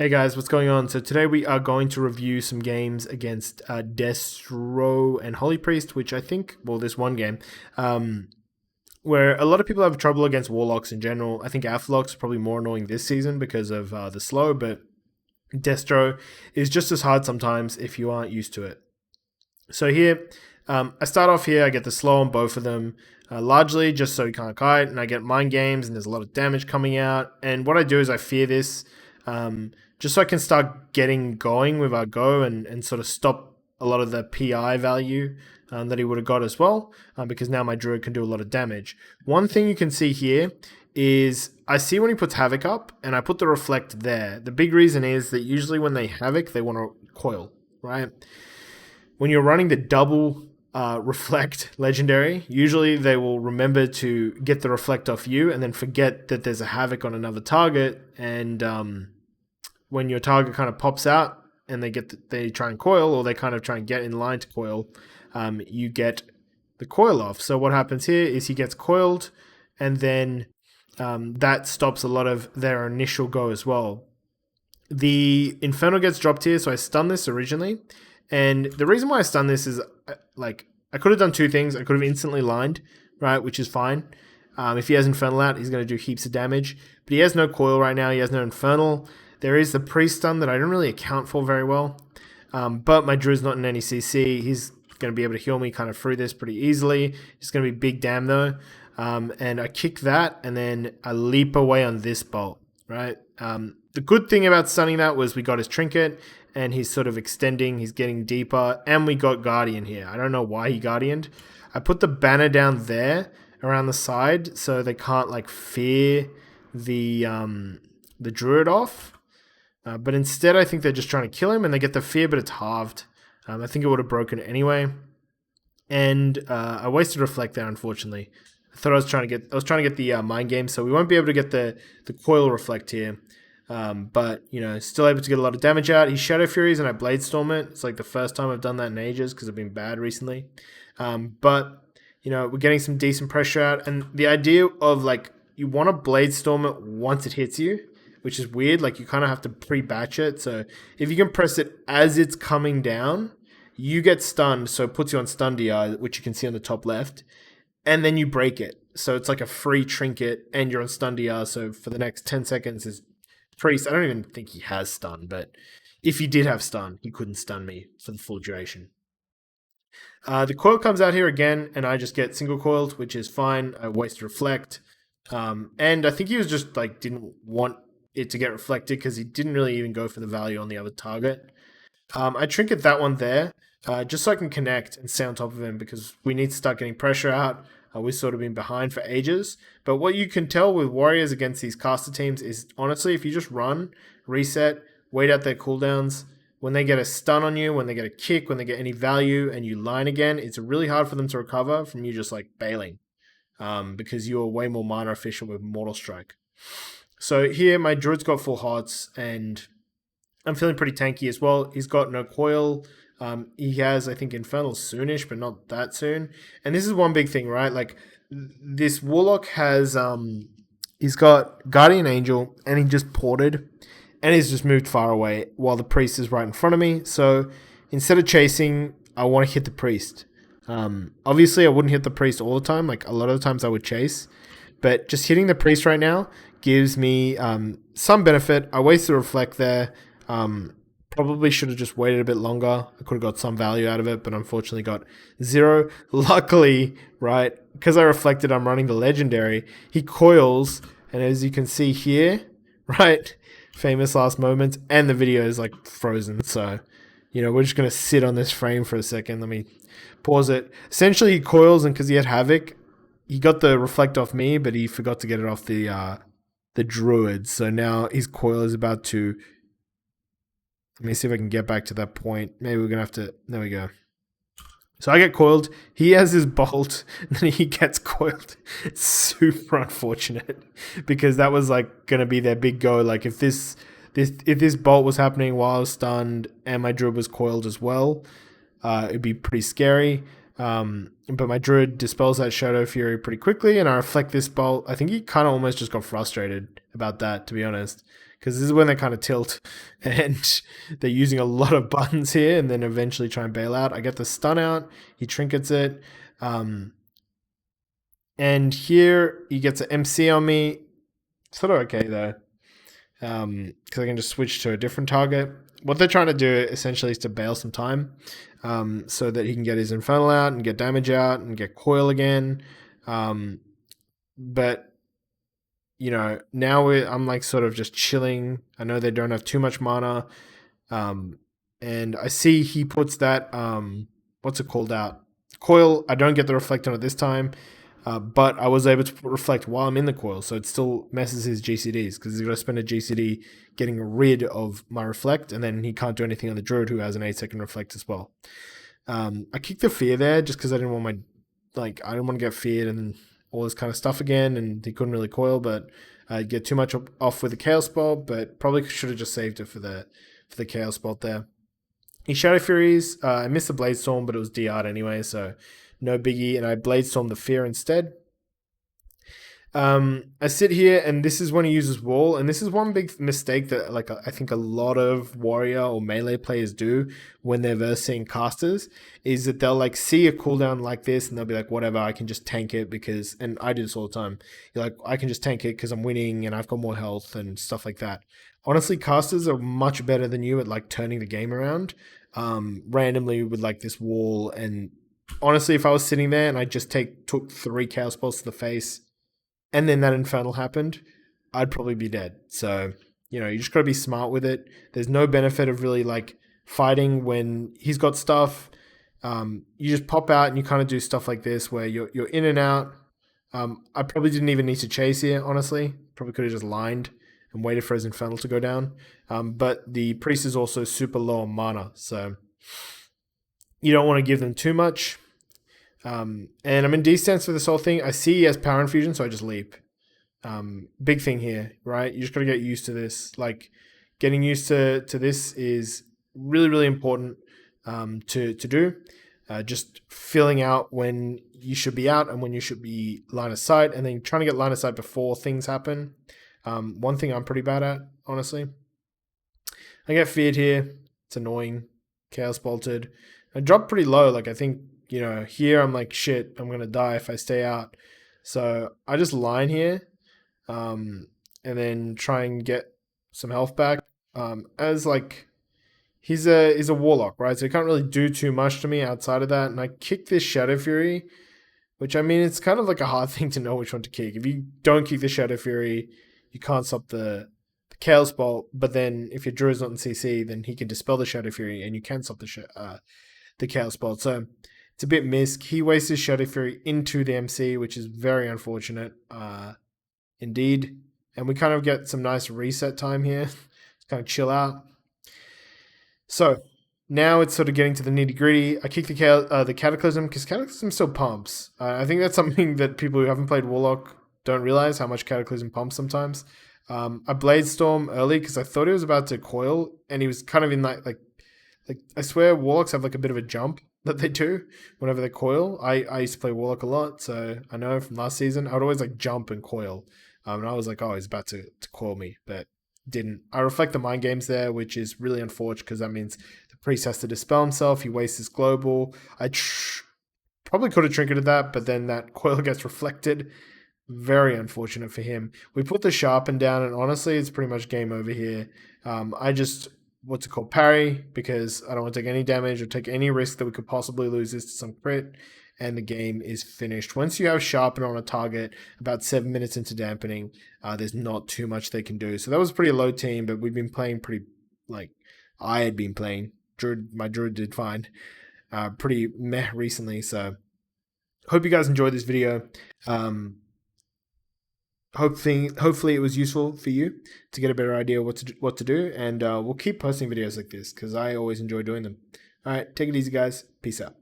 Hey guys, what's going on? So today we are going to review some games against Destro and Holy Priest, which I think, well, this one game, um, where a lot of people have trouble against Warlocks in general. I think Aetherlocks is probably more annoying this season because of the slow, but Destro is just as hard sometimes if you aren't used to it. So here, I start off here, I get the slow on both of them, largely just so he can't kite, and I get mind games, and there's a lot of damage coming out. And what I do is I fear this, just so I can start getting going with our go and sort of stop a lot of the PI value that he would have got as well, because now my druid can do a lot of damage. One thing you can see here is I see when he puts Havoc up, and I put the Reflect there. The big reason is that usually when they Havoc, they want to coil, right? When you're running the double reflect legendary, usually they will remember to get the reflect off you and then forget that there's a havoc on another target. And when your target kind of pops out and they try and coil, or they kind of try and get in line to coil, you get the coil off. So what happens here is he gets coiled, and then that stops a lot of their initial go as well. The Infernal gets dropped here, so I stun this originally. And the reason why I stun this is, I could have done two things. I could have instantly lined, right, which is fine. If he has Infernal out, he's going to do heaps of damage. But he has no coil right now. He has no Infernal. There is the pre-stun that I don't really account for very well. But my Drew's not in any CC. He's going to be able to heal me kind of through this pretty easily. It's going to be big damn though. And I kick that, and then I leap away on this bolt, right? The good thing about stunning that was we got his trinket, and he's sort of extending, he's getting deeper, and we got Guardian here. I don't know why he Guardianed. I put the banner down there around the side so they can't like fear the druid off. But instead, I think they're just trying to kill him, and they get the fear, but it's halved. I think it would have broken anyway. And I wasted Reflect there, unfortunately. I was trying to get the mind game, so we won't be able to get the coil Reflect here. But, still able to get a lot of damage out. He Shadow Furies and I Blade Storm it. It's like the first time I've done that in ages because I've been bad recently. But, we're getting some decent pressure out. And the idea of, you want to Blade Storm it once it hits you, which is weird. You kind of have to pre-batch it. So if you can press it as it's coming down, you get stunned. So it puts you on stun DR, which you can see on the top left. And then you break it. So it's like a free trinket and you're on stun DR. So for the next 10 seconds is Priest. I don't even think he has stun, but if he did have stun, he couldn't stun me for the full duration. The coil comes out here again, and I just get single coiled, which is fine. I waste Reflect. And I think he was just didn't want it to get reflected because he didn't really even go for the value on the other target. I trinket that one there, just so I can connect and stay on top of him because we need to start getting pressure out. We've sort of been behind for ages. But what you can tell with Warriors against these caster teams is, honestly, if you just run, reset, wait out their cooldowns, when they get a stun on you, when they get a kick, when they get any value, and you line again, it's really hard for them to recover from you just bailing, because you're way more mana efficient with Mortal Strike. So here, my Druid's got full hearts, and I'm feeling pretty tanky as well. He's got no coil. He has, I think, Infernal soonish, but not that soon. And this is one big thing, right? This Warlock has, he's got Guardian Angel, and he just ported, and he's just moved far away while the Priest is right in front of me. So instead of chasing, I want to hit the Priest. Obviously, I wouldn't hit the Priest all the time. A lot of the times I would chase. But just hitting the Priest right now gives me some benefit. I wasted a Reflect there. Probably should have just waited a bit longer. I could have got some value out of it, but unfortunately got 0. Luckily, right, because I reflected I'm running the legendary, he coils, and as you can see here, right, famous last moments, and the video is frozen. So, we're just going to sit on this frame for a second. Let me pause it. Essentially, he coils, and because he had Havoc, he got the reflect off me, but he forgot to get it off the Druid. So now his coil is about to... Let me see if I can get back to that point. Maybe we're going to have to... There we go. So I get coiled. He has his bolt, and then he gets coiled. It's super unfortunate because that was going to be their big go. If this bolt was happening while I was stunned and my druid was coiled as well, it'd be pretty scary. But my druid dispels that Shadow Fury pretty quickly, and I reflect this bolt. I think he kind of almost just got frustrated about that, to be honest, because this is when they kind of tilt and they're using a lot of buttons here and then eventually try and bail out. I get the stun out, he trinkets it. And here he gets an MC on me. Sort of okay though, because I can just switch to a different target. What they're trying to do essentially is to bail some time, so that he can get his Infernal out and get damage out and get Coil again. But now I'm like sort of just chilling. I know they don't have too much mana, and I see he puts that what's it called out? Coil. I don't get the reflect on it this time. But I was able to reflect while I'm in the coil, so it still messes his GCDs because he's got to spend a GCD getting rid of my reflect, and then he can't do anything on the druid who has an 8-second reflect as well. I kicked the fear there just because I didn't want I didn't want to get feared and all this kind of stuff again, and he couldn't really coil, but I'd get too much off with the Chaos Bolt, but probably should have just saved it for the Chaos Bolt there. He Shadow Furies. I missed the Blade Storm, but it was DR'd anyway, so no biggie. And I Blade Storm the Fear instead. I sit here, and this is when he uses Wall, and this is one big mistake that I think a lot of warrior or melee players do when they're versing casters, is that they'll see a cooldown like this, and they'll be like, whatever, I can just tank it because, and I do this all the time. You're like, I can just tank it because I'm winning and I've got more health and stuff like that. Honestly, casters are much better than you at turning the game around, randomly with this wall. And honestly, if I was sitting there and I just took 3 Chaos Balls to the face, and then that Infernal happened, I'd probably be dead. So, you just got to be smart with it. There's no benefit of really fighting when he's got stuff. You just pop out and you kind of do stuff like this where you're in and out. I probably didn't even need to chase here, honestly. Probably could have just lined and waited for his Infernal to go down. But the Priest is also super low on mana, so you don't want to give them too much. And I'm in D-stance for this whole thing. I see he has Power Infusion, so I just leap. Big thing here, right? You just got to get used to this. Getting used to this is really, really important to do. Just filling out when you should be out and when you should be line of sight, and then trying to get line of sight before things happen. One thing I'm pretty bad at, honestly. I get feared here. It's annoying. Chaos Bolted. I drop pretty low. I think, here I'm like, shit, I'm going to die if I stay out. So I just line here, and then try and get some health back. He's a warlock, right? So he can't really do too much to me outside of that. And I kick this Shadow Fury, which, I mean, it's kind of a hard thing to know which one to kick. If you don't kick the Shadow Fury, you can't stop the Chaos Bolt. But then if your Druid's not in CC, then he can dispel the Shadow Fury and you can stop the Chaos Bolt. So it's a bit misc. He wastes his Shadow Fury into the MC, which is very unfortunate, indeed. And we kind of get some nice reset time here. Kind of chill out. So now it's sort of getting to the nitty gritty. I kick the Cataclysm because Cataclysm still pumps. I think that's something that people who haven't played Warlock don't realize, how much Cataclysm pumps sometimes. I Blade Storm early because I thought he was about to coil, and he was kind of in I swear Warlocks have a bit of a jump that they do whenever they coil. I used to play Warlock a lot, so I know from last season I would always jump and coil, and I was like, oh, he's about to coil me, but didn't. I reflect the mind games there, which is really unfortunate because that means the priest has to dispel himself. He wastes his global. I probably could have trinketed that, but then that coil gets reflected. Very unfortunate for him. We put the sharpen down, and honestly, it's pretty much game over here. I just parry because I don't want to take any damage or take any risk that we could possibly lose this to some crit, and the game is finished. Once you have sharpen on a target, about 7 minutes into dampening, there's not too much they can do. So that was a pretty low team, but we've been playing pretty, I had been playing. My Druid did fine. Pretty meh recently, so hope you guys enjoyed this video. Hopefully it was useful for you to get a better idea what to do, and we'll keep posting videos like this because I always enjoy doing them. All right, take it easy, guys. Peace out.